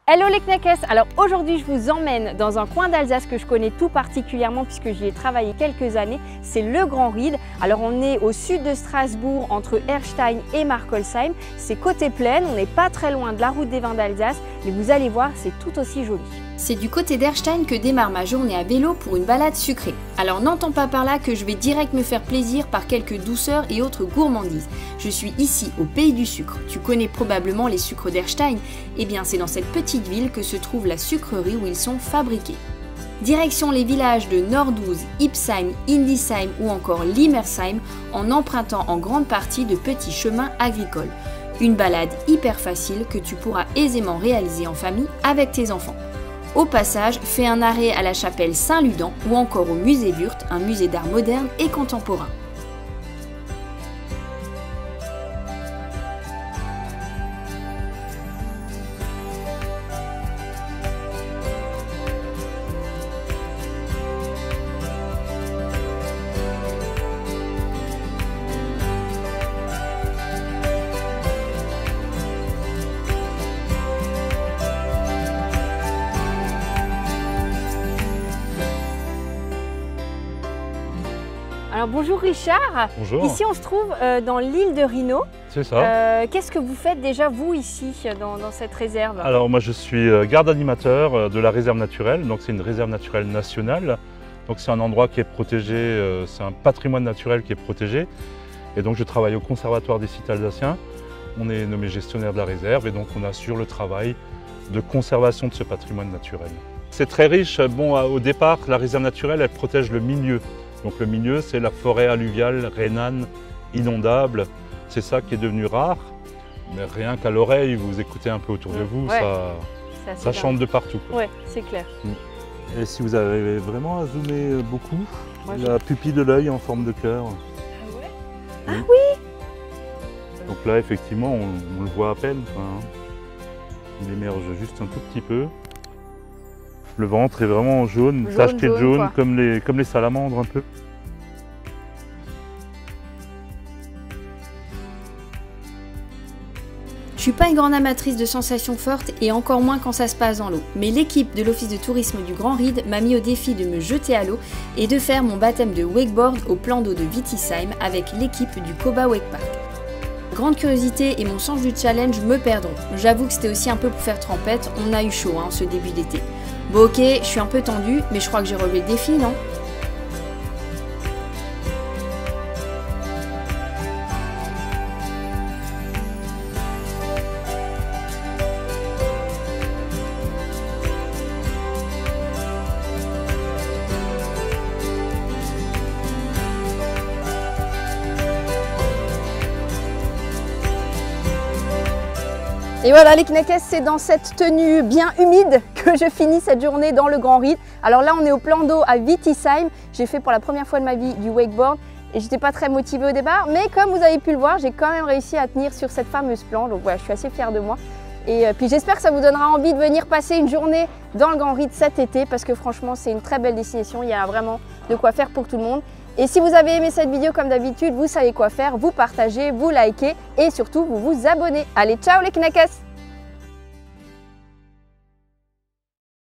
Hello les Knackers. Alors aujourd'hui je vous emmène dans un coin d'Alsace que je connais tout particulièrement puisque j'y ai travaillé quelques années, c'est le Grand Ried. Alors on est au sud de Strasbourg entre Erstein et Markolsheim, c'est côté plaine, on n'est pas très loin de la route des vins d'Alsace, mais vous allez voir c'est tout aussi joli. C'est du côté d'Erstein que démarre ma journée à vélo pour une balade sucrée. Alors n'entends pas par là que je vais direct me faire plaisir par quelques douceurs et autres gourmandises. Je suis ici au pays du sucre. Tu connais probablement les sucres d'Erstein. Eh bien c'est dans cette petite ville que se trouve la sucrerie où ils sont fabriqués. Direction les villages de Nordhus, Ipsheim, Indisheim ou encore Limmersheim en empruntant en grande partie de petits chemins agricoles. Une balade hyper facile que tu pourras aisément réaliser en famille avec tes enfants. Au passage, fais un arrêt à la chapelle Saint-Ludan ou encore au musée Wurth, un musée d'art moderne et contemporain. Alors bonjour Richard. Bonjour. Ici on se trouve dans l'île de Rhino. C'est ça. Qu'est-ce que vous faites déjà vous ici dans cette réserve? Alors moi je suis garde animateur de la réserve naturelle, donc c'est une réserve naturelle nationale. Donc c'est un endroit qui est protégé, c'est un patrimoine naturel qui est protégé. Et donc je travaille au conservatoire des sites alsaciens. On est nommé gestionnaire de la réserve et donc on assure le travail de conservation de ce patrimoine naturel. C'est très riche. Bon, au départ, la réserve naturelle elle protège le milieu. Donc le milieu, c'est la forêt alluviale rhénane, inondable. C'est ça qui est devenu rare. Mais rien qu'à l'oreille, vous écoutez un peu autour de vous, ouais, ça chante de partout. Oui, c'est clair. Et si vous avez vraiment à zoomer beaucoup, Moi, la pupille de l'œil en forme de cœur. Ah ouais? Oui. Ah oui. Donc là, effectivement, on le voit à peine. Enfin, il émerge juste un tout petit peu. Le ventre est vraiment jaune, tacheté de jaune, comme les salamandres un peu. Je suis pas une grande amatrice de sensations fortes et encore moins quand ça se passe dans l'eau. Mais l'équipe de l'office de tourisme du Grand Ried m'a mis au défi de me jeter à l'eau et de faire mon baptême de wakeboard au plan d'eau de Wittisheim avec l'équipe du Koba Wake Park. Grande curiosité et mon sens du challenge me perdront. J'avoue que c'était aussi un peu pour faire trempette, on a eu chaud ce début d'été. Bon ok, je suis un peu tendue, mais je crois que j'ai relevé le défi, non ? Et voilà les Knackers, c'est dans cette tenue bien humide que je finis cette journée dans le Grand Ried. Alors là on est au plan d'eau à Wittisheim. J'ai fait pour la première fois de ma vie du wakeboard et j'étais pas très motivée au départ. Mais comme vous avez pu le voir, j'ai quand même réussi à tenir sur cette fameuse planche. Donc voilà, je suis assez fière de moi. Et puis j'espère que ça vous donnera envie de venir passer une journée dans le Grand Ried cet été parce que franchement c'est une très belle destination. Il y a vraiment de quoi faire pour tout le monde. Et si vous avez aimé cette vidéo comme d'habitude, vous savez quoi faire, vous partagez, vous likez et surtout vous vous abonnez. Allez, ciao les Knackers!